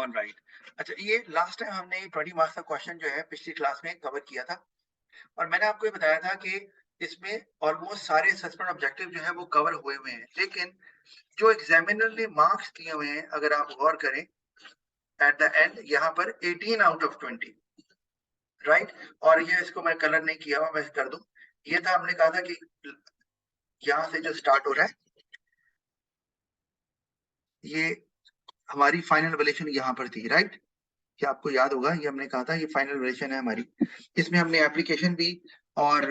All right. अच्छा, ये last time हमने 20 मार्क्स का क्वेश्चन जो है पिछली क्लास में कवर किया था और मैंने आपको ये बताया था कि इसमें ऑलमोस्ट सारे असेसमेंट ऑब्जेक्टिव जो है वो कवर हुए हुए हैं, लेकिन जो एग्जामिनर ने मार्क्स दिए हुए हैं अगर आप गौर करें एट द एंड यहाँ पर 18 आउट ऑफ 20, राइट। और ये इसको मैं कलर नहीं किया हुआ, मैं कर दूं। ये था, हमने कहा था कि यहाँ से जो स्टार्ट हो रहा है ये हमारी फाइनल वैल्यूएशन यहाँ पर थी, राइट। कि आपको याद होगा, ये हमने कहा था ये फाइनल वर्जन है हमारी। इसमें हमने एप्लीकेशन भी और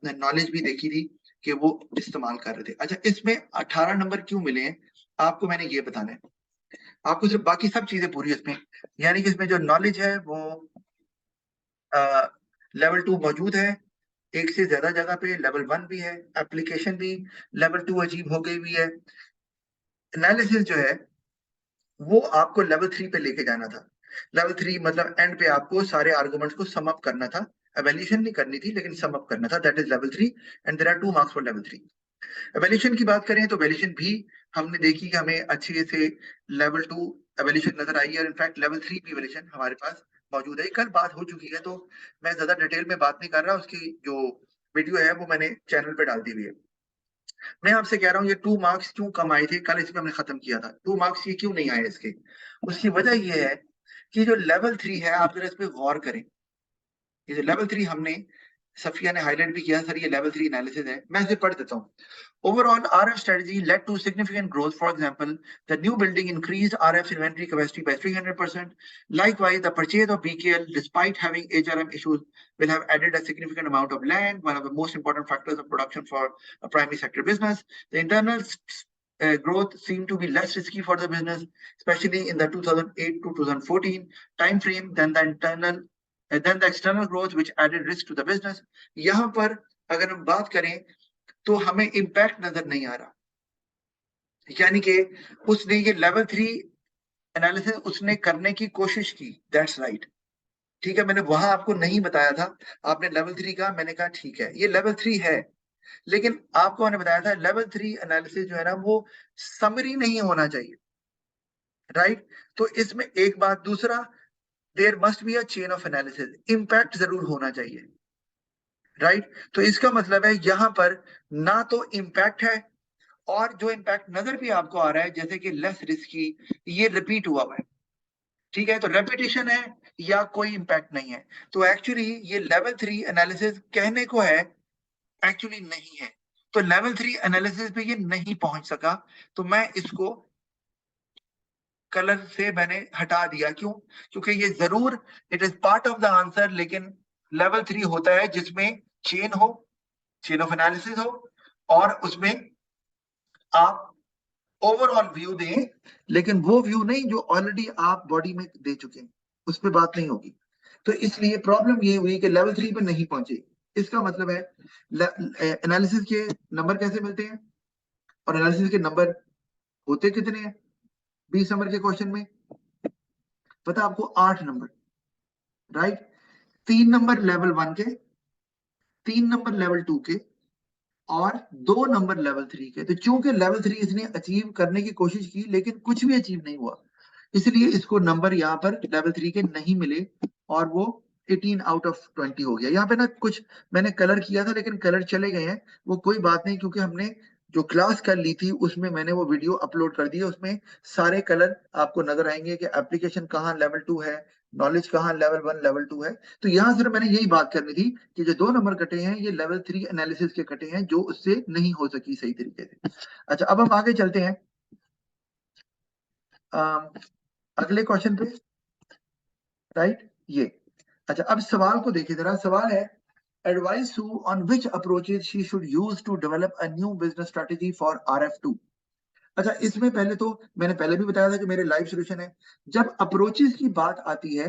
नॉलेज भी देखी थी कि वो इस्तेमाल कर रहे थे। अच्छा, इसमें 18 नंबर क्यों मिले हैं आपको, मैंने ये बताना है आपको। सिर्फ बाकी सब चीजें पूरी इसमें, यानी कि इसमें जो नॉलेज है वो लेवल 2 मौजूद है, एक से ज्यादा जगह पे लेवल 1 भी है, एप्लीकेशन भी लेवल 2 अचीव हो गई हुई है। एनालिसिस जो है वो आपको लेवल 3 पे लेके जाना था। लेवल 3 मतलब एंड पे आपको सारे आर्गुमेंट्स को सम अप करना था, एवेल्यूशन नहीं करनी थी लेकिन सम अप करना था। That is level 3 and there are 2 marks for level 3। Evaluation की बात करें तो एवेल्यूशन भी हमने देखी कि हमें अच्छे से लेवल 2 एवेल्यूशन नजर आई है, और इनफैक्ट लेवल 3 की एवेल्यूशन हमारे पास मौजूद है। कल बात हो चुकी है तो मैं ज्यादा डिटेल में बात नहीं कर रहा, उसकी जो वीडियो है वो मैंने चैनल पे डाल दी हुई है। मैं आपसे कह रहा हूँ ये 2 मार्क्स क्यों कम आए थे, कल इसमें हमने खत्म किया था। 2 मार्क्स ये क्यों नहीं आए इसके, उसकी वजह ये है कि जो लेवल 3 है आप जरा इस पे गौर करें। ये जो लेवल 3 हमने, सफिया ने हाईलाइट भी किया सर, ये लेवल 3 एनालिसिस है। मैं इसे पढ़ देता हूँ। Overall, RF strategy led to significant growth. For example, the new building increased RF's inventory capacity by 300%. Likewise, the purchase of BKL, despite having HRM issues, will have added a significant amount of land, one of the most important factors of production for a primary sector business. The internal growth seemed to be less risky for the business, especially in the 2008 to 2014 time frame than the external growth, which added risk to the business. यहाँ पर अगर हम बात करें तो हमें impact नजर नहीं आ रहा, यानी कि उसने ये लेवल 3 एनालिसिस उसने करने की कोशिश की। दैट्स राइट, ठीक है। मैंने वहां आपको नहीं बताया था, आपने लेवल 3 का, मैंने कहा ठीक है ये लेवल 3 है, लेकिन आपको मैंने बताया था लेवल 3 एनालिसिस जो है ना वो समरी नहीं होना चाहिए, राइट। तो इसमें एक बात, दूसरा, there must be a chain of analysis, impact जरूर होना चाहिए, राइट। तो इसका मतलब है यहाँ पर ना तो इम्पैक्ट है, और जो इम्पैक्ट नजर भी आपको आ रहा है जैसे कि लेस रिस्की, ये रिपीट हुआ है, ठीक है। तो रेपिटेशन है या कोई इम्पैक्ट नहीं है। तो एक्चुअली ये लेवल 3 एनालिसिस कहने को है, एक्चुअली नहीं है। तो लेवल 3 एनालिसिस पे ये नहीं पहुंच सका, तो मैं इसको कलर से मैंने हटा दिया। क्यों? क्योंकि ये जरूर it is part of the answer, लेकिन लेवल 3 होता है जिसमें चेन हो, चेन ऑफ एनालिसिस हो, और उसमें आप ओवरऑल व्यू दें, लेकिन वो व्यू नहीं जो ऑलरेडी आप बॉडी में दे चुके हैं, उस पर बात नहीं होगी। तो इसलिए प्रॉब्लम ये हुई कि लेवल 3 पे नहीं पहुंचे। इसका मतलब है एनालिसिस के नंबर कैसे मिलते हैं, और एनालिसिस के नंबर होते कितने हैं 20 नंबर के क्वेश्चन में, पता आपको 8 नंबर, राइट। 3 नंबर लेवल 1 के, 3 नंबर लेवल 2 के, और 2 नंबर लेवल 3 के। तो चूंकि लेवल 3 इसने अचीव करने की कोशिश की लेकिन कुछ भी अचीव नहीं हुआ, इसलिए इसको नंबर यहाँ पर लेवल 3 के नहीं मिले, और वो 18 आउट ऑफ 20 हो गया। यहाँ पे ना कुछ मैंने कलर किया था लेकिन कलर चले गए हैं, वो कोई बात नहीं, क्योंकि हमने जो क्लास कर ली थी उसमें मैंने वो वीडियो अपलोड कर दी है, उसमें सारे कलर आपको नजर आएंगे कि एप्लीकेशन कहाँ लेवल 2 है, नॉलेज कहाँ लेवल 1 लेवल 2 है। तो यहाँ सिर्फ मैंने यही बात करनी थी कि जो 2 नंबर कटे हैं ये लेवल 3 एनालिसिस के कटे हैं, जो उससे नहीं हो सकी सही तरीके से। अच्छा, अब हम आगे चलते हैं अगले क्वेश्चन पे, राइट। ये, अच्छा, अब सवाल को देखिए जरा। सवाल है, advise Sue on which approaches she should use to develop a new business strategy for RF2। अच्छा, इसमें पहले तो मैंने पहले भी बताया था कि मेरे लाइव सोल्यूशन है। जब अप्रोचेस की बात आती है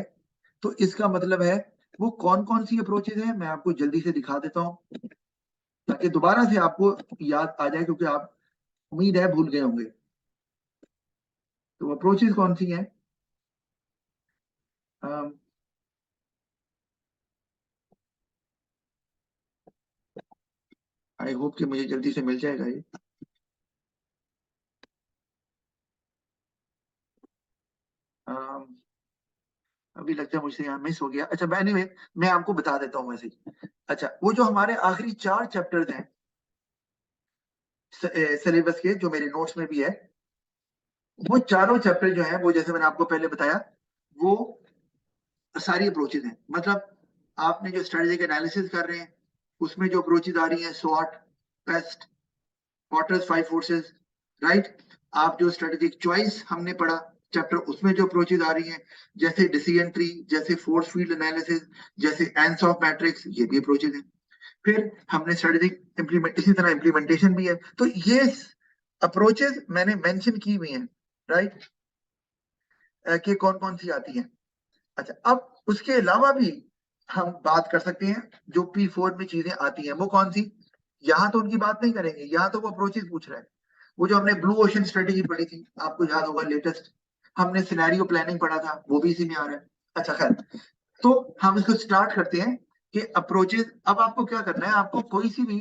तो इसका मतलब है वो कौन कौन सी अप्रोचेस है, मैं आपको जल्दी से दिखा देता हूं ताकि दोबारा से आपको याद आ जाए, क्योंकि आप, उम्मीद है, भूल गए होंगे। तो अप्रोचेस कौन सी हैं? आई होप कि मुझे जल्दी से मिल जाएगा ये। अभी लगता है मुझसे यहाँ मिस हो गया। अच्छा एनीवे मैं आपको बता देता हूँ वैसे ही। अच्छा वो जो हमारे आखिरी 4 चैप्टर्स हैं सिलेबस के, जो मेरे नोट्स में भी है, वो चारों चैप्टर जो है वो जैसे मैंने आपको पहले बताया वो सारी अप्रोचेज हैं। मतलब आपने जो स्ट्रेटेजिक एनालिसिस कर रहे हैं उसमें जो अप्रोचेज आ रही हैं, स्वॉट, पेस्ट, पॉटर्स 5 फोर्सेस, राइट। आप जो स्ट्रेटेजिक चॉइस हमने पढ़ा चैप्टर, उसमें जो अप्रोचेज आ रही हैं जैसे डिसीजन ट्री, जैसे फोर्स फील्ड एनालिसिस, जैसे एंसॉफ मैट्रिक्स, ये भी अप्रोचेज हैं। फिर हमने स्ट्रेटेजिक इम्प्लीमेंट, इसी तरह इम्प्लीमेंटेशन भी है। तो ये अप्रोचेज मैंने मेंशन की हुई हैं, राइट, कि कौन कौन सी आती हैं। अच्छा अब उसके अलावा भी हम बात कर सकते हैं जो P4 में चीजें आती हैं, वो कौन सी। यहाँ तो उनकी बात नहीं करेंगे, यहाँ तो वो अप्रोचेस पूछ रहे हैं। वो जो हमने ब्लू ओशन स्ट्रेटेजी पढ़ी थी, आपको याद होगा, लेटेस्ट हमने सिनेरियो प्लानिंग पढ़ा था, वो भी इसी में आ रहा है। अच्छा खैर, तो हम इसको स्टार्ट करते हैं कि अप्रोचेस। अब आपको क्या करना है, आपको कोई सी भी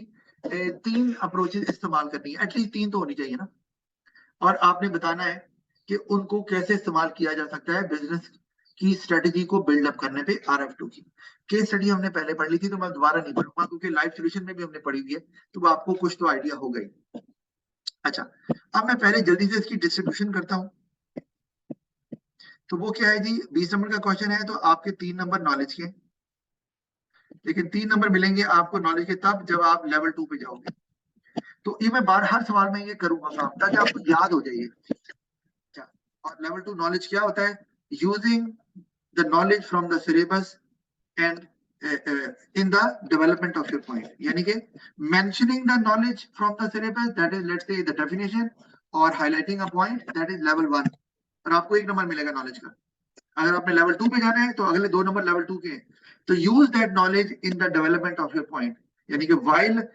3 अप्रोचेस इस्तेमाल करनी है, एटलीस्ट 3 तो होनी चाहिए ना। और आपने बताना है कि उनको कैसे इस्तेमाल किया जा सकता है बिजनेस की स्ट्रेटेजी को बिल्डअप करने पे। RF2 की केस स्टडी हमने पहले पढ़ ली थी, तो मैं दोबारा नहीं पढ़ूंगा क्योंकि लाइव सॉल्यूशन में भी हमने पढ़ी हुई है, तो वो आपको कुछ तो आइडिया हो गई। अच्छा अब मैं पहले जल्दी से इसकी डिस्ट्रीब्यूशन करता हूँ। तो वो क्या है जी, 20 नंबर का क्वेश्चन है, तो आपके 3 नंबर नॉलेज के, लेकिन 3 नंबर मिलेंगे आपको नॉलेज के तब जब आप लेवल 2 पे जाओगे। तो ये मैं बार हर सवाल में ये करूंगा काम, ताकि आपको याद हो जाए। अच्छा, और लेवल 2 नॉलेज क्या होता है, using the knowledge from the syllabus and in the development of your point, यानी कि mentioning the knowledge from the syllabus, that is let's say the definition, और highlighting a point, that is level 1। और आपको 1 number मिलेगा knowledge का। अगर आपने level 2 पे जाना है तो अगले 2 नंबर लेवल 2 के हैं। तो use that knowledge in the development of your point, यानी कि while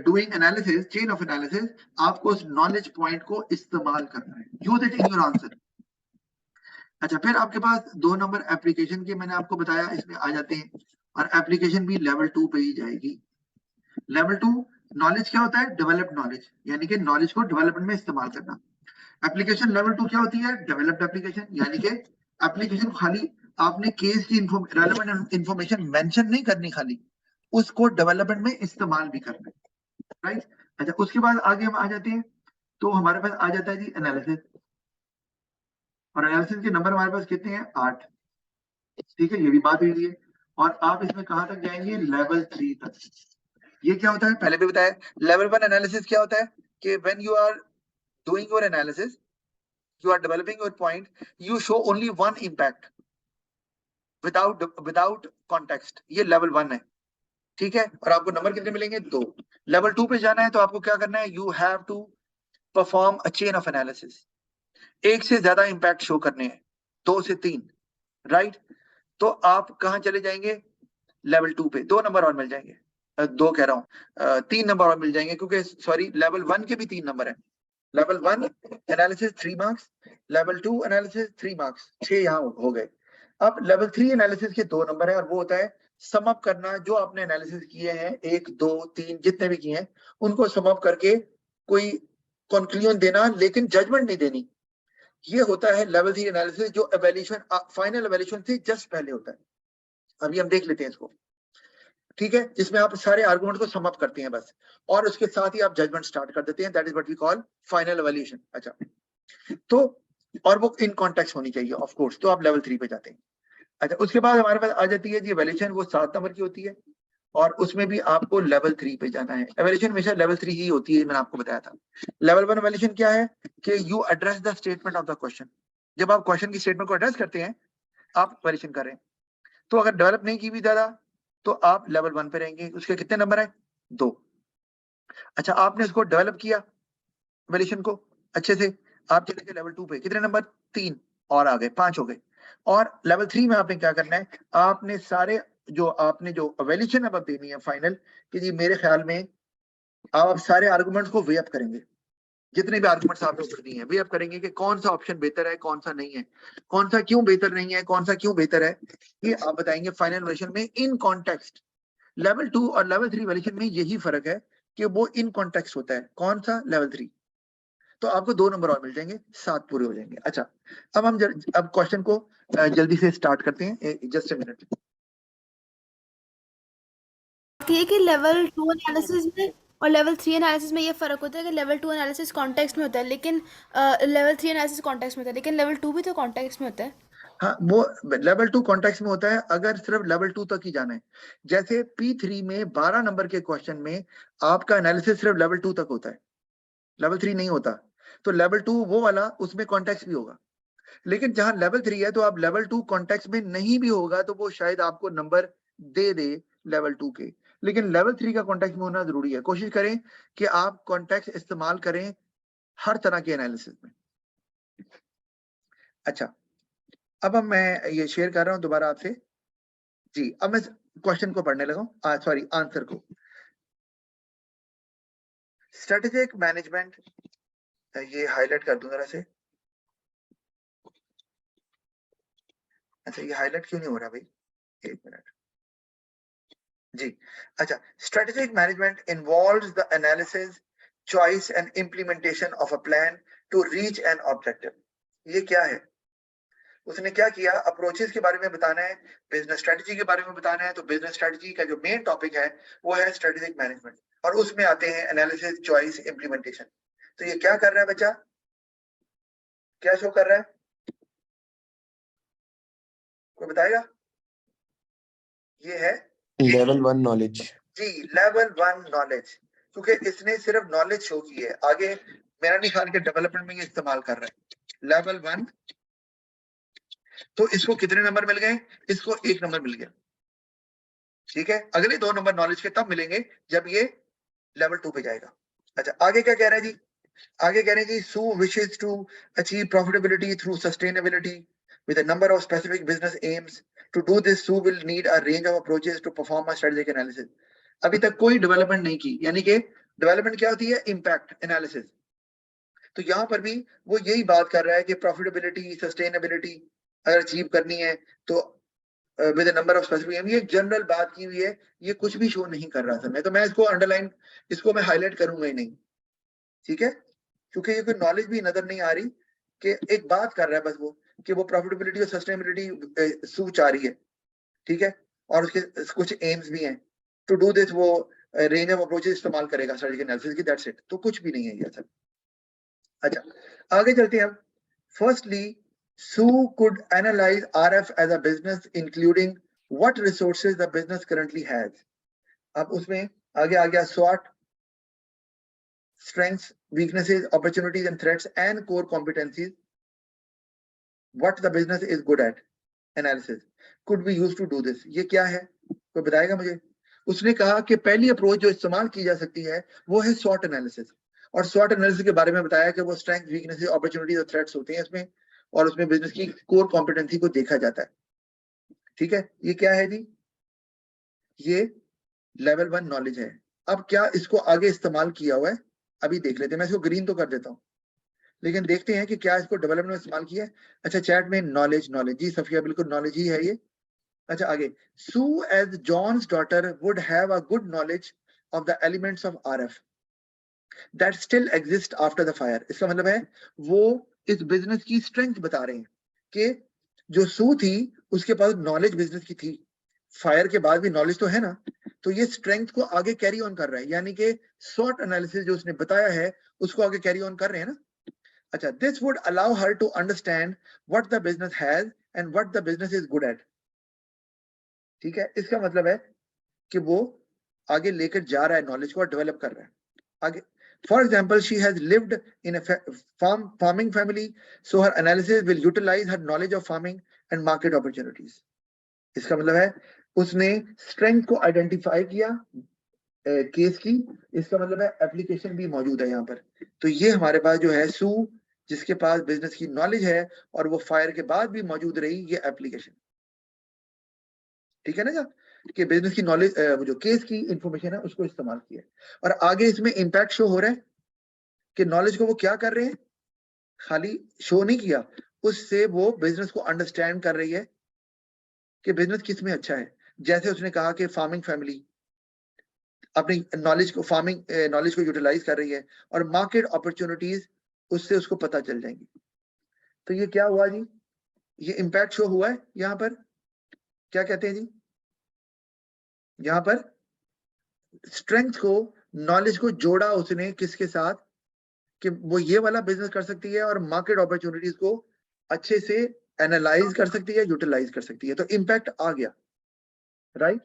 doing analysis, chain of analysis, आपको उस नॉलेज पॉइंट को इस्तेमाल करना है, use it in your answer. अच्छा फिर आपके पास 2 नंबर एप्लीकेशन के मैंने आपको बताया, इसमें आ जाते हैं, और एप्लीकेशन भी लेवल 2 पे ही जाएगी। लेवल 2 नॉलेज क्या होता है, डेवलप्ड नॉलेज, यानी कि नॉलेज को डेवलपमेंट में इस्तेमाल करना। एप्लीकेशन लेवल 2 क्या होती है, डेवलप्ड एप्लीकेशन, यानी कि एप्लीकेशन खाली आपने केस की रेलेवेंट इंफॉर्मेशन मेंशन नहीं करनी, खाली उसको डेवलपमेंट में इस्तेमाल भी करना है, राइट। अच्छा उसके बाद आगे हम आ जाते हैं, तो हमारे पास आ जाता है जी एनालिसिस, और एनालिसिस के नंबर हमारे पास कितने हैं, 8। ठीक है, ये भी बात हुई है। और आप इसमें कहां तक जाएंगे, लेवल 3 तक। ये क्या होता है, पहले भी बताया, लेवल 1 एनालिसिस क्या होता है कि when you are doing your analysis, you are developing your point, you show only one impact without context। ये लेवल 1 है, ठीक है। और आपको नंबर कितने मिलेंगे, 2। लेवल 2 पे जाना है तो आपको क्या करना है, you have to perform a chain of analysis, एक से ज्यादा इंपैक्ट शो करने हैं, 2 से 3, राइट। तो आप कहां चले जाएंगे, लेवल 2 पे 2 नंबर और मिल जाएंगे, 2 कह रहा हूं, 3 नंबर और मिल जाएंगे, क्योंकि सॉरी लेवल 1 के भी 3 नंबर है। Level 1 analysis 3 marks, level 2 analysis 3 marks, 6 यहाँ हो गए। अब लेवल 3 एनालिसिस के 2 नंबर है, और वो होता है सम अप करना, जो आपने एनालिसिस किए हैं 1 2 3 जितने भी किए हैं उनको सम अप करके कोई कंक्लूजन देना, लेकिन जजमेंट नहीं देनी। ये होता है लेवल 3 एनालिसिस, जो एवैल्यूएशन फाइनल एवैल्यूएशन से जस्ट पहले होता है। अभी हम देख लेते हैं इसको, ठीक है, जिसमें आप सारे आर्गुमेंट को सम अप करते हैं बस, और उसके साथ ही आप जजमेंट स्टार्ट कर देते हैं, that is what we call final evaluation. अच्छा तो और वो इन कॉन्टेक्स्ट होनी चाहिए ऑफ कोर्स, तो आप लेवल 3 पे जाते हैं। अच्छा उसके बाद हमारे पास आ जाती है जी एवैल्यूएशन, वो 7 नंबर की होती है, और उसमें भी आपको लेवल 3 पे जाना है। एवैल्यूएशन हमेशा लेवल 3 ही होती है, मैंने आपको बताया था। लेवल 1 एवैल्यूएशन क्या है कि you address the statement of the question, जब आप क्वेश्चन की स्टेटमेंट को एड्रेस करते हैं आप एवैल्यूएशन कर रहे हैं। तो अगर डेवलप नहीं की भी ज्यादा तो आप लेवल 1 पे रहेंगे, उसके कितने नंबर है, 2। अच्छा आपने उसको डेवलप किया एवैल्यूएशन को अच्छे से, आप चले गए लेवल 2 पे, कितने नंबर, 3, और आ गए 5 हो गए। और लेवल 3 में आपने क्या करना है, आपने सारे जो आपने जो एवैल्यूएशन अब देनी है फाइनल, कि जी मेरे ख्याल में आप सारे आर्गुमेंट्स को वे अप करेंगे, जितने भी आर्गुमेंट्स आपने ऊपर दिए हैं वे अप करेंगे कि कौन सा ऑप्शन बेहतर है, कौन सा नहीं है, कौन सा क्यों बेहतर नहीं है, कौन सा क्यों बेहतर है, ये आप बताएंगे फाइनल एवैल्यूएशन में इन कॉन्टेक्स्ट। लेवल 2 और लेवल 3 एवैल्यूएशन में यही फर्क है कि वो इन कॉन्टेक्स्ट होता है, कौन सा, लेवल 3। तो आपको 2 नंबर और मिल जाएंगे, 7 पूरे हो जाएंगे। अच्छा, अब हम अब क्वेश्चन को जल्दी से स्टार्ट करते हैं, जस्ट अ मिनट। ये कि लेवल 2 एनालिसिस में और लेवल 3 एनालिसिस में ये फर्क होता है कि लेवल 2 एनालिसिस कॉन्टेक्स्ट में होता है, लेकिन लेवल 3 एनालिसिस कॉन्टेक्स्ट में होता है, लेकिन लेवल 2 भी तो कॉन्टेक्स्ट में होता है। हाँ, वो लेवल 2 कॉन्टेक्स्ट में होता है अगर सिर्फ लेवल 2 तक ही जाना है। जैसे P3 में 12 नंबर के क्वेश्चन में आपका एनालिसिस सिर्फ लेवल 2 तक होता है, लेवल 3 नहीं होता। तो लेवल 2 वो वाला, उसमें कॉन्टेक्स्ट भी होगा। लेकिन जहां लेवल 3 है तो आप लेवल 2 कॉन्टेक्स्ट में नहीं भी होगा तो वो शायद आपको नंबर दे दे लेवल 2 के, लेकिन लेवल 3 का कॉन्टेक्स्ट में होना जरूरी है। कोशिश करें कि आप कॉन्टेक्स्ट इस्तेमाल करें हर तरह के एनालिसिस में। अच्छा, अब मैं ये शेयर कर रहा हूं दोबारा आपसे जी। अब मैं क्वेश्चन को पढ़ने लगा, सॉरी आंसर को। स्ट्रेटेजिक मैनेजमेंट, ये हाईलाइट कर दूं जरा से। अच्छा, ये हाईलाइट क्यों नहीं हो रहा भाई, एक मिनट जी। अच्छा, strategic management involves the analysis, choice and implementation of a plan to reach an objective. ये क्या है? उसने क्या किया, अप्रोचेस के बारे में बताना है, बिजनेस स्ट्रेटजी के बारे में बताना है। तो बिजनेस स्ट्रेटजी का जो मेन टॉपिक है वो है स्ट्रेटेजिक मैनेजमेंट, और उसमें आते हैं एनालिसिस, चॉइस, इम्प्लीमेंटेशन। तो ये क्या कर रहा है बच्चा, क्या शो कर रहा है, कोई बताएगा? ये है लेवल 1 नॉलेज जी, लेवल 1 नॉलेज। क्योंकि इसने सिर्फ नॉलेज शो की है, आगे मेरा नहीं ख्याल के डेवलपमेंट में ये इस्तेमाल कर रहा है लेवल 1। तो इसको कितने नंबर मिल गए? इसको 1 नंबर मिल गया, ठीक है। अगले 2 नंबर नॉलेज के तब मिलेंगे जब ये लेवल 2 पे जाएगा। अच्छा, आगे क्या कह रहा है जी? आगे कह रहे हैं जी, Sue wishes to achieve profitability through sustainability with a number of specific business aims. To do this, Sue will need a range of approaches to perform a strategic analysis. अभी तक कोई डेवलपमेंट नहीं की, यानी कि डेवलपमेंट क्या होती है, इम्पैक्ट एनालिसिस। तो यहाँ पर भी वो यही बात कर रहा है कि प्रॉफिटेबिलिटी, सस्टेनेबिलिटी अगर अचीव करनी है तो विद नंबर ऑफ स्पेसिफिक, ये जनरल बात की हुई है, ये कुछ भी शो नहीं कर रहा था मैं, तो मैं इसको अंडरलाइन, इसको मैं हाईलाइट करूंगा ही नहीं, ठीक है। क्योंकि ये कोई नॉलेज भी नजर नहीं आ रही कि एक बात कर रहा है बस वो, कि वो प्रॉफिटेबिलिटी और सस्टेनेबिलिटी सू चाह रही है, ठीक है, और उसके कुछ एम्स भी हैं। टू डू दिस वो रेंज ऑफ अप्रोचेस इस्तेमाल करेगा स्ट्रेटेजिक एनालिसिस की, दैट्स इट। तो कुछ भी नहीं है ये सब। अच्छा, आगे चलते हैं हम। Firstly, Sue could analyze RF as a business, including what resources the business currently has. अब उसमें आगे आ गया SWOT, strengths, weaknesses, opportunities and threats, and core competencies. What the business is good at. Analysis could be used to do this. ये क्या है, कोई बताएगा मुझे? उसने कहा कि पहली अप्रोच जो इस्तेमाल की जा सकती है वो है SWOT एनालिसिस, और SWOT एनालिसिस के बारे में बताया कि वो स्ट्रेंथ, वीकनेसेस, अपॉर्चुनिटीज और थ्रेट्स होते हैं इसमें, और उसमें बिजनेस की कोर कॉम्पिटेंसी को देखा जाता है, ठीक है। ये क्या है जी, ये लेवल 1 नॉलेज है। अब क्या इसको आगे इस्तेमाल किया हुआ है, अभी देख लेते हैं। मैं इसको ग्रीन तो कर देता हूँ, लेकिन देखते हैं कि क्या इसको डेवलपमेंट में इस्तेमाल किया है। अच्छा, चैट में नॉलेज, नॉलेज जी सफिया, बिल्कुल नॉलेज ही है ये। अच्छा, आगे, Sue as John's daughter would have a good knowledge of the elements of RF that still exist after the fire. इसका मतलब है वो इस बिजनेस की स्ट्रेंथ बता रहे हैं कि जो सू थी उसके पास नॉलेज बिजनेस की थी, फायर के बाद भी नॉलेज तो है ना, तो ये स्ट्रेंथ को आगे कैरी ऑन कर रहा है, यानी कि SWOT एनालिसिस जो उसने बताया है उसको आगे कैरी ऑन कर रहे हैं ना। अच्छा, this would allow her to understand what the business has and what the business is good at. ठीक है, इसका मतलब है कि वो आगे लेकर जा रहा है नॉलेज को और डेवलप कर रहा है आगे। For example, she has lived in a farming family, so her analysis will utilize her knowledge of farming and market opportunities. इसका मतलब है उसने स्ट्रेंथ को आइडेंटिफाई किया केस की, इसका मतलब है एप्लीकेशन भी मौजूद है यहाँ पर। तो ये हमारे पास जो है सू, जिसके पास बिजनेस की नॉलेज है और वो फायर के बाद भी मौजूद रही, ये एप्लीकेशन, ठीक है ना, कि बिजनेस की नॉलेज, जो केस की इंफॉर्मेशन है उसको इस्तेमाल किया। और आगे इसमें इंपैक्ट शो हो रहा है कि नॉलेज को वो क्या कर रहे हैं, खाली शो नहीं किया, उससे वो बिजनेस को अंडरस्टैंड कर रही है कि बिजनेस किस में अच्छा है। जैसे उसने कहा कि फार्मिंग फैमिली अपनी नॉलेज को, फार्मिंग नॉलेज को यूटिलाइज कर रही है, और मार्केट अपॉर्चुनिटीज उससे उसको पता चल जाएंगे। तो ये क्या हुआ जी, ये इम्पैक्ट शो हुआ है यहाँ पर, क्या कहते हैं जी, यहाँ पर स्ट्रेंथ को, नॉलेज को जोड़ा उसने किसके साथ, कि वो ये वाला बिजनेस कर सकती है और मार्केट अपॉर्चुनिटीज को अच्छे से एनालाइज कर सकती है, यूटिलाइज कर सकती है। तो इम्पैक्ट आ गया, राइट।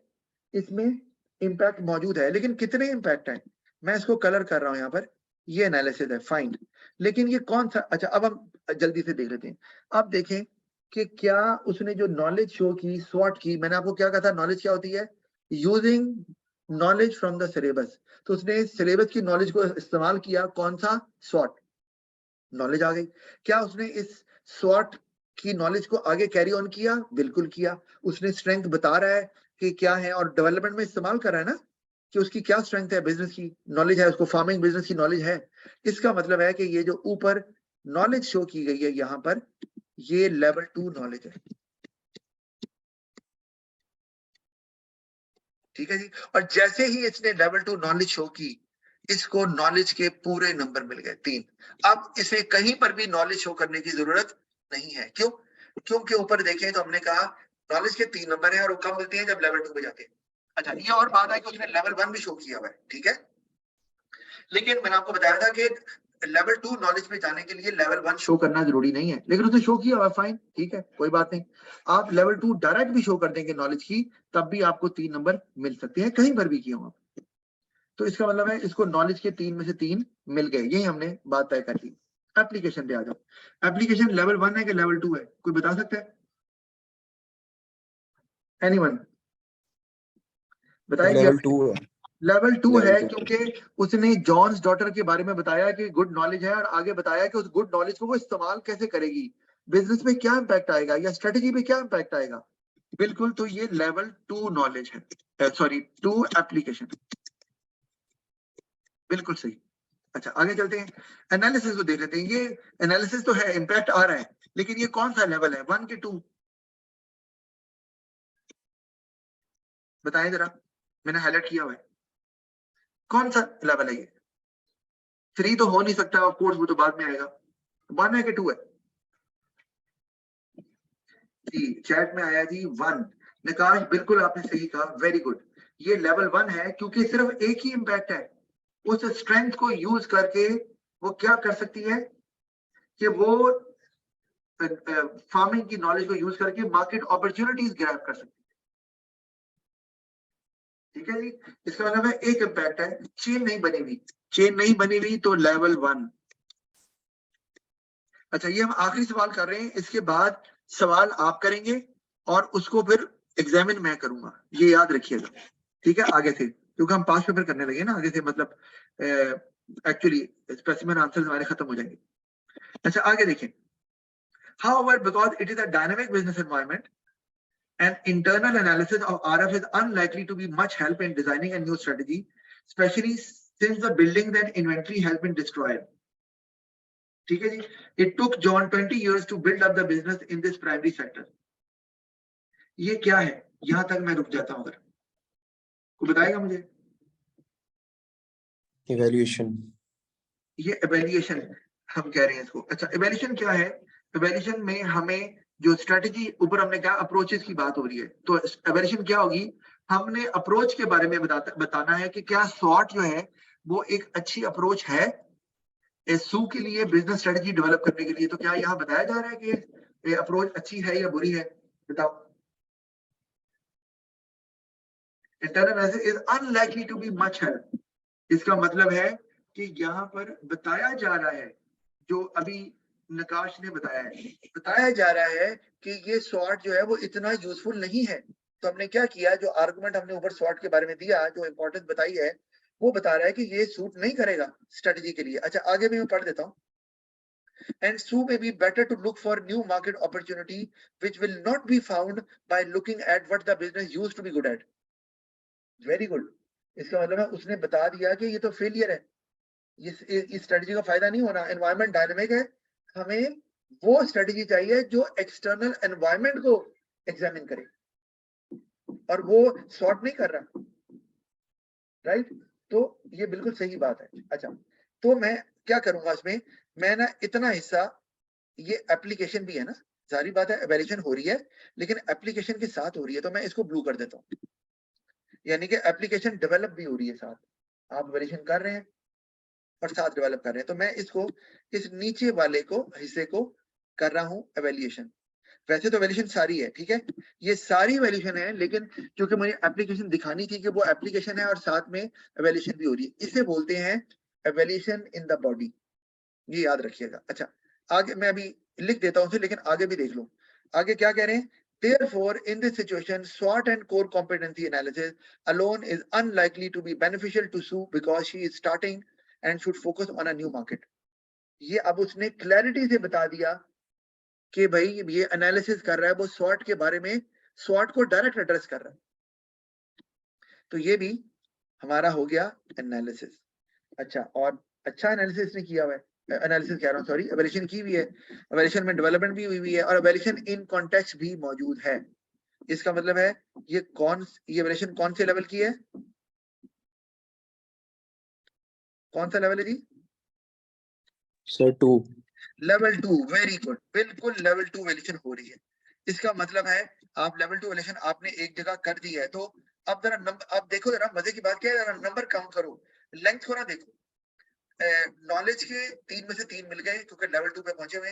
इसमें इम्पैक्ट मौजूद है, लेकिन कितने इम्पैक्ट हैं मैं इसको कलर कर रहा हूं यहाँ पर, ये एनालिसिस है, फाइंड। लेकिन ये कौन सा, अच्छा अब हम जल्दी से देख लेते हैं। अब देखें कि क्या उसने जो नॉलेज शो की, स्वॉट की, मैंने आपको क्या कहा था, नॉलेज क्या होती है, using knowledge from the syllabus. तो उसने सिलेबस की नॉलेज को इस्तेमाल किया, कौन सा, स्वॉट, नॉलेज आ गई। क्या उसने इस स्वॉट की नॉलेज को आगे कैरी ऑन किया, बिल्कुल किया। उसने स्ट्रेंथ बता रहा है कि क्या है और डेवलपमेंट में इस्तेमाल कर रहा है ना, कि उसकी क्या स्ट्रेंथ है, बिजनेस की नॉलेज है, उसको फार्मिंग बिजनेस की नॉलेज है। इसका मतलब है कि ये जो ऊपर नॉलेज शो की गई है यहाँ पर, ये लेवल 2 नॉलेज है, ठीक है जी। और जैसे ही इसने लेवल 2 नॉलेज शो की, इसको नॉलेज के पूरे नंबर मिल गए 3। अब इसे कहीं पर भी नॉलेज शो करने की जरूरत नहीं है, क्यों, क्योंकि ऊपर देखें तो हमने कहा नॉलेज के 3 नंबर हैं और वो कब मिलते हैं, जब लेवल 2 पे जाते हैं। अच्छा, ये और बात है कि उसने लेवल 1 भी शो किया हुआ है, ठीक है। लेकिन मैंने आपको बताया था कि लेवल 2 नॉलेज पे जाने के लिए लेवल 1 शो करना जरूरी नहीं है, लेकिन उसने शो किया हुआ, फाइन, ठीक है, कोई बात नहीं। आप लेवल 2 डायरेक्ट भी शो कर देंगे नॉलेज की, तब भी आपको 3 नंबर मिल सकते हैं, कहीं पर भी किया हो आप। तो इसका मतलब है इसको नॉलेज के 3 में से 3 मिल गए, यही हमने बात तय कर ली। एप्लीकेशन पे आ जाओ। एप्लीकेशन लेवल 1 है कि लेवल 2 है, कोई बता सकता है, एनीवन बताएगी। लेवल 2 है। लेवल 2 लेवल है 2 क्योंकि उसने जॉन्स डॉटर के बारे में बताया कि गुड नॉलेज है, और आगे बताया कि उस गुड नॉलेज को वो इस्तेमाल कैसे करेगी, बिजनेस में क्या इंपैक्ट आएगा या स्ट्रेटेजी पे क्या इंपैक्ट आएगा। बिल्कुल, तो ये लेवल 2 नॉलेज है, सॉरी 2 एप्लीकेशन, बिल्कुल सही। अच्छा, आगे चलते हैं, एनालिसिस को देख लेते हैं। ये एनालिसिस तो है, इंपैक्ट आ रहा है, लेकिन ये कौन सा लेवल है, 1 के 2, बताएं जरा, मैंने हाईलाइट किया हुआ है, कौन सा लेवल है ये। 3 तो हो नहीं सकता, ऑफ कोर्स, वो तो बाद में आएगा। 1 है कि 2 है जी, चैट में आया जी 1। निकाश, बिल्कुल आपने सही कहा, वेरी गुड। ये लेवल 1 है क्योंकि सिर्फ एक ही इंपैक्ट है, उस स्ट्रेंथ को यूज करके वो क्या कर सकती है कि वो फार्मिंग की नॉलेज को यूज करके मार्केट अपॉर्चुनिटीज ग्रैब कर सकती है, ठीक है जी। इसका मतलब है एक इंपैक्ट है, चेन नहीं बनी हुई, चेन नहीं बनी हुई तो लेवल 1। अच्छा, ये हम आखिरी सवाल कर रहे हैं, इसके बाद सवाल आप करेंगे और उसको फिर एग्जामिन मैं करूंगा, ये याद रखिएगा, ठीक है। आगे से, क्योंकि हम पास पेपर करने लगे ना आगे से, मतलब एक्चुअली स्पेसिमेन आंसर्स हमारे खत्म हो जाएंगे। अच्छा, आगे देखें। However, because it is a dynamic business environment, an internal analysis of RF is unlikely to be much help in designing a new strategy, especially since the buildings and inventory has been destroyed. ठीक है जी। It took John 20 years to build up the business in this primary sector. ये क्या है, यहां तक मैं रुक जाता हूं, अगर कोई बताएगा मुझे। इवैल्यूएशन। ये एवेल्युएशन हम कह रहे हैं इसको। अच्छा, एवेल्युएशन क्या है, एवेल्युएशन में हमें जो स्ट्रेटेजी, ऊपर हमने कहा अप्रोचेस की बात हो रही है, तो एवेल्युएशन क्या होगी, हमने अप्रोच के बारे में बताना है कि क्या स्वॉट जो है वो एक अच्छी अप्रोच है सू के लिए बिजनेस स्ट्रेटेजी डेवलप करने के लिए। तो क्या यहाँ बताया जा रहा है कि ये अप्रोच अच्छी है या बुरी है, बताओ। Internal analysis is unlikely to be much help, इसका मतलब है कि यहाँ पर बताया जा रहा है, जो अभी नकाश ने बताया है, बताया जा रहा है कि ये स्वॉट जो है वो इतना यूजफुल नहीं है। तो हमने क्या किया, जो आर्गुमेंट हमने ऊपर स्वॉट के बारे में दिया, जो इंपॉर्टेंस बताई है, वो बता रहा है कि ये सूट नहीं करेगा स्ट्रेटजी के लिए। अच्छा, आगे भी मैं पढ़ देता हूँ। And so may be better to look for new market opportunity which will not be found by looking at what the business used to be good at. Very good. इसका मतलब है उसने बता दिया कि ये तो फेलियर है, इस स्ट्रेटजी का फायदा नहीं होना, एनवायरमेंट डायनेमिक है, हमें वो स्ट्रेटजी चाहिए जो एक्सटर्नल एनवायरमेंट को एग्जामिन करे, और वो सॉर्ट नहीं कर रहा, राइट। तो ये बिल्कुल सही बात है। अच्छा, तो मैं क्या करूंगा इसमें, मैं ना इतना हिस्सा, ये एप्लीकेशन भी है ना, सारी बात है एवेल्यूशन हो रही है लेकिन एप्लीकेशन के साथ हो रही है, तो मैं इसको ब्लू कर देता हूँ, यानी कि एप्लीकेशन डेवलप भी हो रही है साथ, आप एवेल्यूशन कर रहे हैं और साथ डेवलप कर रहे हैं, तो मैं इसको इस नीचे वाले को हिस्से को कर रहा हूँ एवेल्यूशन। वैसे तो एवेल्यूशन सारी है, ठीक है, ये सारी एवेल्यूशन है, लेकिन क्योंकि मुझे एप्लीकेशन दिखानी थी कि वो एप्लीकेशन है और साथ में एवेल्यूशन भी हो रही है, इसे बोलते हैं एवेल्यूशन इन द बॉडी, ये याद रखिएगा। अच्छा, आगे मैं अभी लिख देता हूँ, लेकिन आगे भी देख लो, आगे क्या कह रहे हैं। Therefore, in this situation, SWOT and core competency analysis alone is unlikely to be beneficial to Sue because she is starting and should focus on a new market. ये अब उसने क्लैरिटी से बता दिया कि भाई ये एनालिसिस कर रहा है, वो SWOT के बारे में, SWOT को डायरेक्ट एड्रेस कर रहा है, तो ये भी हमारा हो गया एनालिसिस। अच्छा, और अच्छा एनालिसिस ने किया हुआ है, एनालिसिस कह रहा हूँ, सॉरी, एवेल्यूशन की हुई है, एवेल्यूशन में डेवलपमेंट भी हुई है और एवेल्यूशन इन कॉन्टेक्स्ट भी मौजूद है। इसका मतलब है ये एवेल्यूशन कौन से लेवल की है, कौन सा लेवल है जी? Sir 2. लेवल 2, वेरी गुड, बिल्कुल लेवल 2 एवेल्यूशन हो रही है। इसका मतलब है आप लेवल 2 एवेल्यूशन आपने एक जगह कर दी है, तो अब जरा नंबर, अब देखो जरा मजे की बात क्या है, जरा नंबर काउंट करो, लेंथ को ना देखो, नॉलेज के 3 में से 3 मिल गए क्योंकि लेवल 2 पे पहुंचे हुए,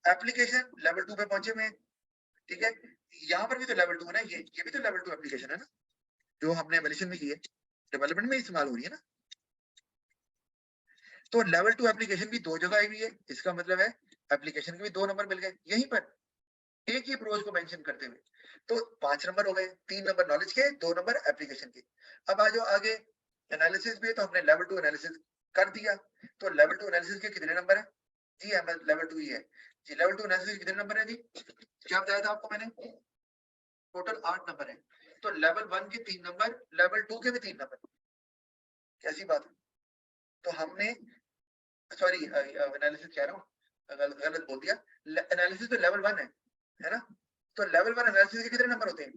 एप्लीकेशन लेवल 2 पे पहुंचे हुए, ठीक है, यहाँ पर भी तो लेवल 2 है ना, ये भी तो लेवल 2 एप्लीकेशन है ना, जो हमने एवेल्यूशन में की है, डेवलपमेंट में इस्तेमाल हो रही है ना, तो लेवल 2 एप्लीकेशन भी 2 जगह आई हुई है, इसका मतलब है एप्लीकेशन के भी 2 नंबर मिल गए यहीं पर, एक ही अप्रोच को मेंशन करते हुए, तो 5 नंबर हो गए, 3 नंबर नॉलेज के, 2 नंबर एप्लीकेशन के। अब आ जाओ आगे एनालिसिस में, तो हमने लेवल 2 एनालिसिस कर दिया, तो लेवल 2 एनालिसिस के कितने नंबर है जी? अहमद लेवल 2 ही है जी, लेवल 2 एनालिसिस के कितने नंबर है जी? क्या बताया था आपको मैंने? टोटल 8 नंबर है, तो लेवल 1 के 3 नंबर, लेवल 2 के भी 3 नंबर, कैसी बात है? तो हमने, सॉरी एनालिसिस कह रहा हूँ, गलत बोल दिया, एनालिसिस तो लेवल 1 है ना, तो लेवल 1 एनालिसिस के कितने नंबर होते हैं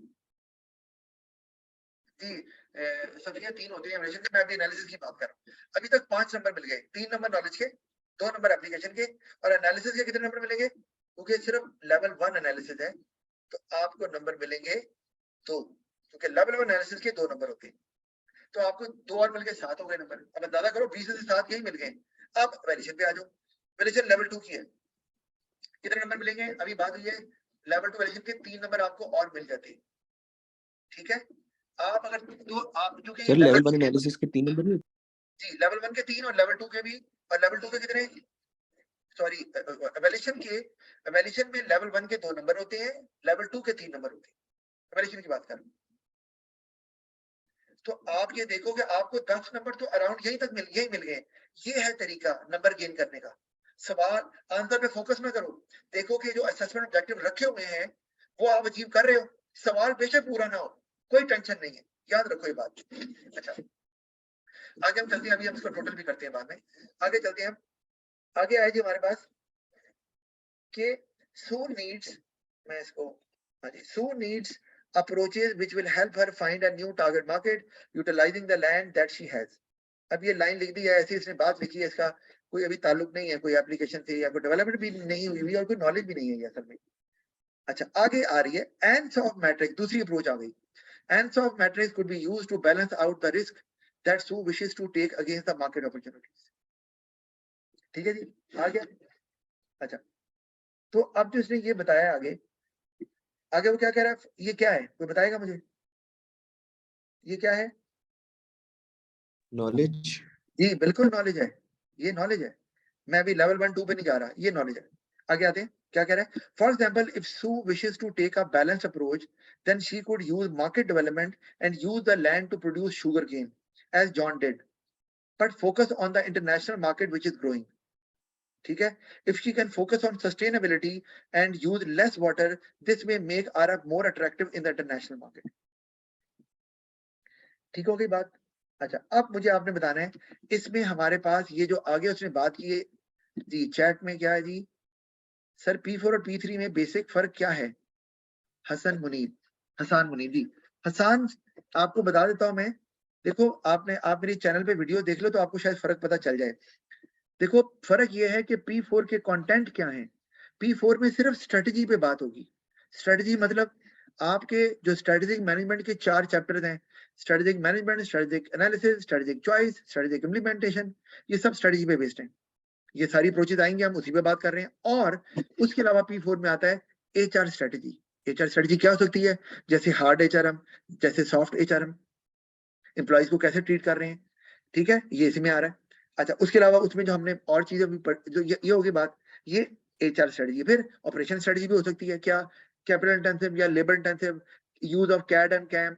जी? सब्जियां 3 होती है एवेल्यूशन के, मैं अभी एनालिसिस की बात कर रहा हूँ। अभी तक 5 नंबर मिल गए, 3 नंबर नॉलेज के, 2 नंबर एप्लीकेशन के, और एनालिसिस के कितने नंबर मिलेंगे? क्योंकि सिर्फ लेवल 1 एनालिसिस है, तो आपको नंबर मिलेंगे 2, क्योंकि लेवल 1 एनालिसिस के 2 नंबर होते हैं, तो आपको 2 और मिल के 7 हो गए नंबर। अब अंदाजा करो 20 में से 7 यही मिल गए। अब एवेल्यूशन पे आ जाओ, एवेल्यूशन लेवल 2 की है, कितने नंबर मिलेंगे? अभी बात हुई है लेवल 2 एवेल्यूशन के 3 नंबर आपको और मिल जाते हैं, ठीक है। आप अगर तो आप क्योंकि Sir level 1 analysis के 3 नंबर नहीं? जी, लेवल 1 के 3 और लेवल 2 के भी, और लेवल 2 के कितने, सॉरी एवेल्यूशन में लेवल 1 के 2 नंबर होते हैं, लेवल 2 के 3 नंबर होते हैं, एवेल्यूशन की बात कर रहा हूं। तो आप ये देखोगे आपको 10 नंबर तो अराउंड यही मिल गए। ये है तरीका नंबर गेन करने का। सवाल आंसर पे फोकस ना करो, देखो कि जो असेसमेंट ऑब्जेक्टिव रखे हुए हैं वो आप अचीव कर रहे हो, सवाल बेशक पूरा ना हो, कोई टेंशन नहीं है, याद रखो ये बात। अच्छा, आगे हम चलते हैं, अभी हम इसको टोटल भी करते हैं बाद में, आगे चलते हैं हम। आगे आए जी हमारे पास कि Sue needs, मैं इसको, हाँ जी, Sue needs approaches which will help her find a new target market utilizing the land that she has. अब ये लाइन लिख दी है, ऐसी इसने बात लिखी है, इसका कोई अभी ताल्लुक नहीं है कोई एप्लीकेशन से, या कोई डेवलपमेंट भी नहीं हुई हुई और कोई नॉलेज भी नहीं है ये असल में। अच्छा, आगे आ रही है एंड्स ऑफ मैट्रिक्स, दूसरी अप्रोच आ गई। Ends of matrix could be used to balance out the risk that Sue wishes to take against the market opportunities. ठीक है जी, आ गया। अच्छा, तो अब जो इसने ये बताया आगे, आगे वो क्या कह रहा है, ये क्या है कोई बताएगा मुझे, ये क्या है? Knowledge. जी बिल्कुल नॉलेज है, ये नॉलेज है, मैं अभी लेवल 1 2 पे नहीं जा रहा, ये नॉलेज है। आगे आते हैं, क्या कह रहा है? For example if Sue wishes to take a balanced approach then she could use market development and use the land to produce sugarcane as John did, but focus on the international market which is growing. ठीक है, if she can focus on sustainability and use less water, this may make Arab more attractive in the international market. ठीक हो गई बात? अच्छा, अब मुझे आपने बताना है इसमें हमारे पास ये जो आगे उसने बात की है जी, चैट में क्या है जी, सर P4 और P3 में बेसिक फर्क क्या है? हसन मुनीर जी, हसान आपको बता देता हूं मैं, देखो आप मेरी चैनल पे वीडियो देख लो तो आपको शायद फर्क पता चल जाए। देखो फर्क ये है कि P4 के कंटेंट क्या हैं। P4 में सिर्फ स्ट्रेटजी पे बात होगी। स्ट्रेटजी मतलब आपके जो स्ट्रेटेजिक मैनेजमेंट के 4 चैप्टर्स हैं, strategic management, strategic analysis, strategic choice, strategic implementation, ये सब स्ट्रेटजी पे बेस्ड हैं। ये सारी अप्रोचेज आएंगे, हम उसी पे बात कर रहे हैं। और उसके अलावा P4 में आता है HR स्ट्रेटजी। HR स्ट्रेटजी क्या हो सकती है? जैसे हार्ड HRM, जैसे सॉफ्ट HRM, एम्प्लॉइज को कैसे ट्रीट कर रहे हैं, ठीक है, ये इसमें आ रहा है। अच्छा, उसके अलावा उसमें जो हमने और चीजें भी जो ये होगी बात, ये HR स्ट्रेटजी। फिर ऑपरेशन स्ट्रेटजी भी हो सकती है। क्या? कैपिटल इंटेंसिव या labour intensive, use of CAD and CAM,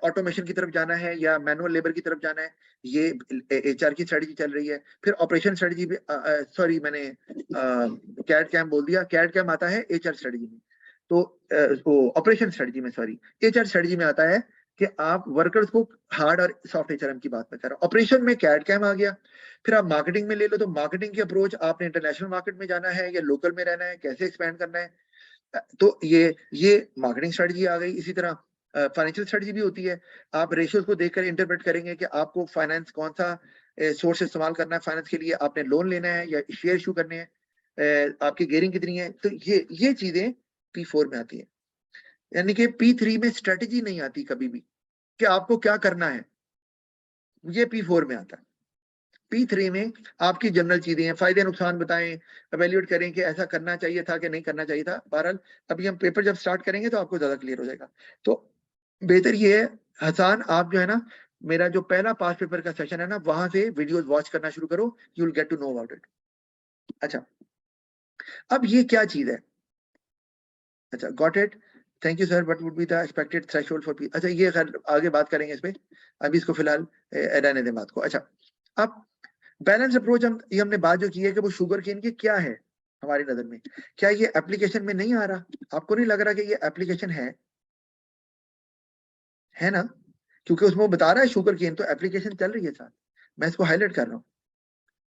automation की तरफ जाना है या मैनुअल लेबर की तरफ जाना है, ये HR की स्ट्रेटजी चल रही है। फिर ऑपरेशन स्ट्रेटजी भी, सॉरी मैंने कैड कैम बोल दिया, कैड कैम आता है HR स्ट्रेटजी में। तो ऑपरेशन स्ट्रेटजी में, सॉरी, HR स्ट्रेटजी में आता है कि आप वर्कर्स को हार्ड और सॉफ्ट HRM की बात मैं कर रहा हूँ। ऑपरेशन में कैड कैम आ गया। फिर आप मार्केटिंग में ले लो, तो मार्केटिंग की अप्रोच, आपने इंटरनेशनल मार्केट में जाना है या लोकल में रहना है, कैसे एक्सपैंड करना है, तो ये मार्केटिंग स्ट्रेटजी आ गई। इसी तरह फाइनेंशियल स्ट्रेटजी भी होती है। आप रेशियोज को देखकर इंटरप्रेट करेंगे कि आपको फाइनेंस कौन सा सोर्स इस्तेमाल करना है फाइनेंस के लिए, आपने लोन लेना है या शेयर इशू करने हैं, आपकी गेयरिंग कितनी है, तो ये चीजें P4 में आती है। यानी कि P3 में स्ट्रेटजी नहीं आती कभी भी कि आपको क्या करना है, ये P4 में आता है। P3 में आपकी जनरल चीजें हैं, फायदे नुकसान बताएं, एवेल्यूएट करें कि ऐसा करना चाहिए था कि नहीं करना चाहिए था। बहरहाल अभी हम पेपर जब स्टार्ट करेंगे तो आपको ज्यादा क्लियर हो जाएगा। तो बेहतर ये है हसन, आप जो है ना, मेरा जो पहला पास पेपर का सेशन है ना, वहां से वीडियोस वॉच करना शुरू करो, you will get to know about it. अच्छा, अब ये क्या चीज है? अच्छा, got it, thank you sir, but would be the expected threshold for p. अच्छा, ये आगे बात करेंगे इस पे, अभी इसको फिलहाल रहने दें बात को। अच्छा, अब बैलेंस अप्रोच, ये हमने बात जो की है कि वो शुगर केन की क्या है हमारी नजर में, क्या ये एप्लीकेशन में नहीं आ रहा? आपको नहीं लग रहा कि ये एप्लीकेशन है ना? क्योंकि उसमें वो बता रहा है शुगर केन, तो एप्लीकेशन चल रही है साथ। मैं इसको हाईलाइट कर रहा हूँ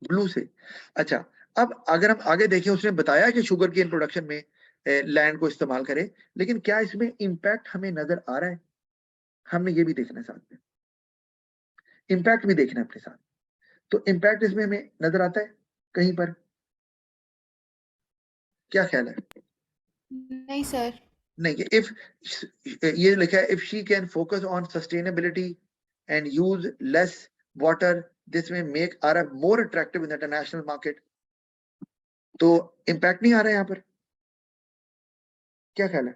ब्लू से। अच्छा, अब अगर हम आगे देखें, उसने बताया कि शुगर केन प्रोडक्शन में लैंड को इस्तेमाल करें, लेकिन क्या इसमें इंपैक्ट हमें नजर आ रहा है? हमने ये भी देखना है साथ में, इंपैक्ट भी देखना है अपने साथ। तो इंपैक्ट इसमें हमें नजर आता है कहीं पर? क्या ख्याल है? नहीं सर। नहीं, इफ ये लिखा है, if she can focus on sustainability and use less water, this may make Arab more attractive in international market. तो इंपैक्ट नहीं आ रहा है यहाँ पर, क्या ख्याल है?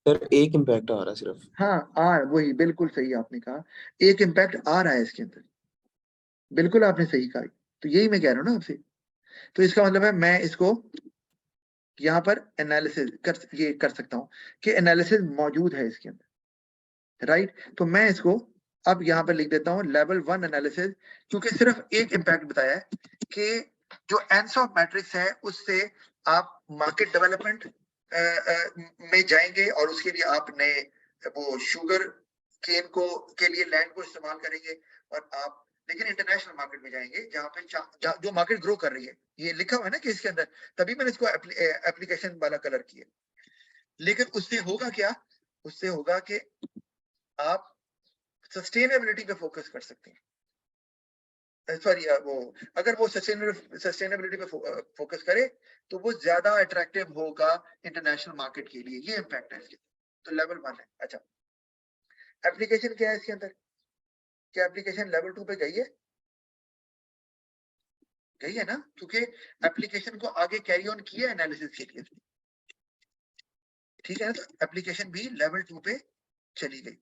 सर एक इम्पैक्ट आ रहा है सिर्फ। हाँ, वही बिल्कुल सही आपने कहा, एक इम्पैक्ट आ रहा है इसके अंदर, बिल्कुल आपने सही कहा। तो यही मैं कह रहा हूँ ना आपसे। तो इसका मतलब है मैं इसको यहाँ पर एनालिसिस कर सकता हूँ कि एनालिसिस मौजूद है इसके अंदर, राइट। तो मैं इसको अब यहाँ पर लिख देता हूँ लेवल 1 एनालिसिस, क्योंकि सिर्फ एक इम्पैक्ट बताया है कि जो एनसॉफ मैट्रिक्स है उससे आप मार्केट डेवलपमेंट में जाएंगे और उसके लिए आप नए वो शुगर केन को के लिए लैंड को इस्तेमाल करेंगे, और आप लेकिन इंटरनेशनल मार्केट में जाएंगे जहाँ पे जो मार्केट ग्रो कर रही है, ये लिखा हुआ है ना कि इसके अंदर, तभी मैंने इसको एप्लीकेशन वाला कलर किया। लेकिन उससे होगा क्या? उससे होगा कि आप सस्टेनेबिलिटी पे फोकस कर सकते हैं। सॉरी, वो अगर वो सस्टेनेबिलिटी पे फोकस करे तो वो ज्यादा अट्रैक्टिव होगा इंटरनेशनल मार्केट के लिए। ये इम्पैक्ट है इसके, तो लेवल 1 है। अच्छा, एप्लीकेशन क्या है इसके अंदर? क्या एप्लीकेशन लेवल 2 पे गई है? गई है ना, क्योंकि एप्लीकेशन को आगे कैरी ऑन किया एनालिसिस के लिए, ठीक है ना। तो एप्लीकेशन भी लेवल 2 पे चली गई।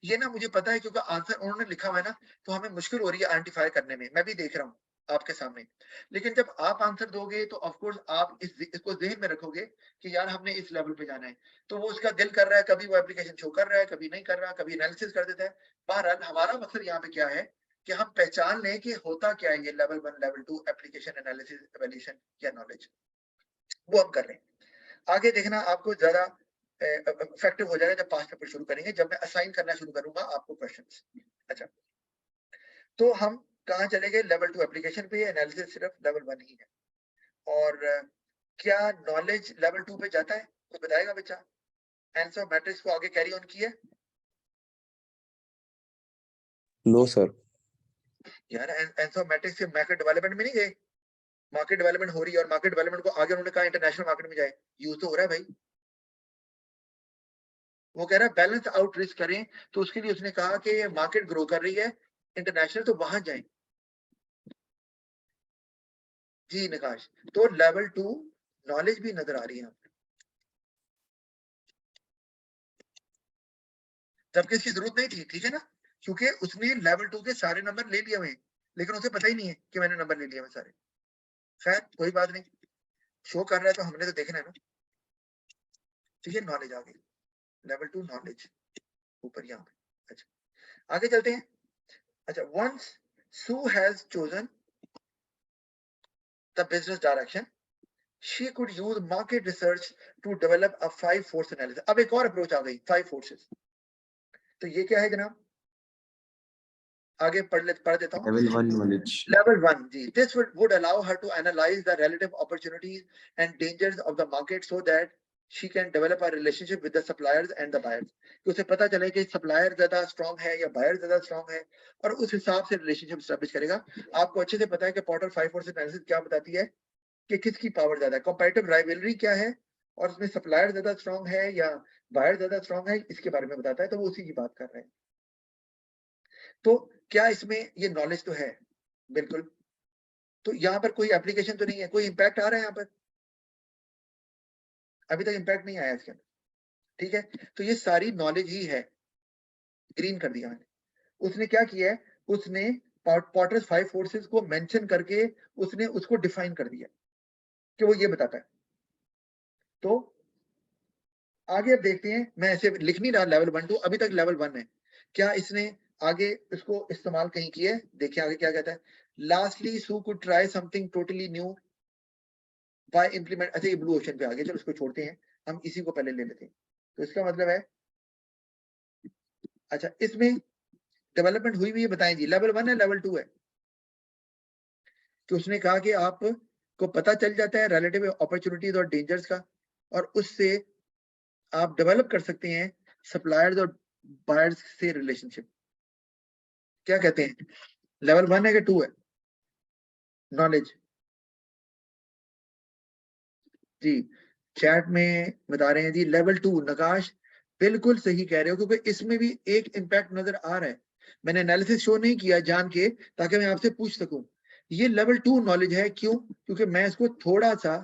ये ना मुझे पता है, क्योंकि आंसर उन्होंने लिखा हुआ है ना, तो हमें मुश्किल हो रही है आइडेंटिफाई करने में। मैं भी देख रहा हूँ आपके सामने, लेकिन जब आप आंसर दोगे तो ऑफ कोर्स आप इसको ज़हन में रखोगे कि यार हमने इस लेवल पे जाना है। तो वो उसका दिल कर रहा है, कभी वो एप्लीकेशन शो कर रहा है, कभी नहीं कर रहा, कभी एनालिसिस कर देता है। बहरहाल हमारा मकसद यहाँ पे क्या है कि हम पहचान लें कि होता क्या है ये level 1 level 2 application analysis evolution या नॉलेज, वो हम कर रहे हैं। आगे देखना आपको ज्यादा इफेक्टिव हो जाएगा जब पास्ट पेपर शुरू करेंगे, जब मैं असाइन करना शुरू करूंगा आपको क्वेश्चंस। अच्छा, तो हम कहाँ चले गए? लेवल 2 एप्लीकेशन पे, एनालिसिस सिर्फ लेवल 1 ही है। और क्या नॉलेज लेवल 2 पे जाता है? कोई बताएगा बच्चा? आंसर मैट्रिक्स को आगे कैरी ऑन किया? No sir. यार एंसो मैट्रिक्स के मार्केट डेवलपमेंट में नहीं गए, मार्केट डेवलपमेंट हो रही है और मार्केट डेवलपमेंट को आगे उन्होंने कहा इंटरनेशनल मार्केट में जाए, यूज तो हो रहा है भाई। वो कह रहा है बैलेंस आउट रिस्क करें, तो उसके लिए उसने कहा कि मार्केट ग्रो कर रही है इंटरनेशनल, तो वहां जाएं। जी निकाश, तो लेवल 2 नॉलेज भी नजर आ रही है, जबकि इसकी जरूरत नहीं थी, ठीक है ना, क्योंकि उसने लेवल 2 के सारे नंबर ले लिए हुए, लेकिन उसे पता ही नहीं है कि मैंने नंबर ले लिया हुए सारे। खैर कोई बात नहीं, शो कर रहा है तो हमने तो देखना है ना। ठीक है, नॉलेज आ गई, लेवल 2 नॉलेज ऊपर यहाँ पे। अच्छा आगे चलते हैं। अच्छा, once Sue has chosen the business direction, she could use market research to develop a 5 force analysis. अब एक और अप्रोच आ गई, 5 forces। तो ये क्या है जनाब, आगे पढ़ देता हूँ। Level 1 knowledge. Level 1 ji, this would allow her to analyze the relative opportunities and dangers of the market so that she can develop a relationship with the suppliers and the buyers। कि उसे पता चले कि supplier ज्यादा strong है या buyer ज्यादा strong है, और उस हिसाब से रिलेशनशिप स्टैब्लिश करेगा। आपको अच्छे से पता है कि पॉटर 5 फोर्स एनालिसिस क्या बताती है कि किसकी पावर ज्यादा है, कंपैरेटिव राइवलरी क्या है, और उसमें सप्लायर ज्यादा स्ट्रांग है या बायर ज्यादा स्ट्रांग है, इसके बारे में बताता है। तो वो उसी की बात कर रहे हैं। तो क्या इसमें ये नॉलेज तो है, बिल्कुल। तो यहाँ पर कोई एप्लीकेशन तो नहीं है, कोई इंपैक्ट आ रहा है यहाँ पर, अभी तक इंपैक्ट नहीं आया इसके अंदर, ठीक है। तो ये सारी नॉलेज ही है, ग्रीन कर दिया मैंने। उसने क्या किया है, उसने पॉटर्स 5 फोर्सेस को मेंशन करके उसने उसको डिफाइन कर दिया कि वो ये बताता है। तो आगे अब देखते हैं, मैं ऐसे लिख नहीं रहा लेवल 1 2, अभी तक लेवल 1 है, क्या इसने आगे इसको इस्तेमाल कहीं किया है। देखिए आगे क्या कहता है, lastly so could try something totally new by implement. अच्छा ये ब्लू ओशन पे आ गया, चलो इसको छोड़ते हैं, हम इसी को पहले ले लेते हैं। तो इसका मतलब है, अच्छा इसमें डेवलपमेंट हुई हुई है, बताएं जी, लेवल 1 है लेवल 2 है। कि उसने कहा कि आप को पता चल जाता है रिलेटिव अपॉर्चुनिटीज और डेंजर्स का, और उससे आप डेवलप कर सकते हैं सप्लायर्स और बायर्स से रिलेशनशिप। क्या कहते हैं, लेवल 1 है कि 2 है नॉलेज। जी चैट में बता रहे हैं जी लेवल 2। नकाश बिल्कुल सही कह रहे हो, क्योंकि इसमें भी एक इंपैक्ट नजर आ रहा है। मैंने एनालिसिस शो नहीं किया जान के, ताकि मैं आपसे पूछ सकूं। ये लेवल 2 नॉलेज है, क्यों, क्योंकि मैं इसको थोड़ा सा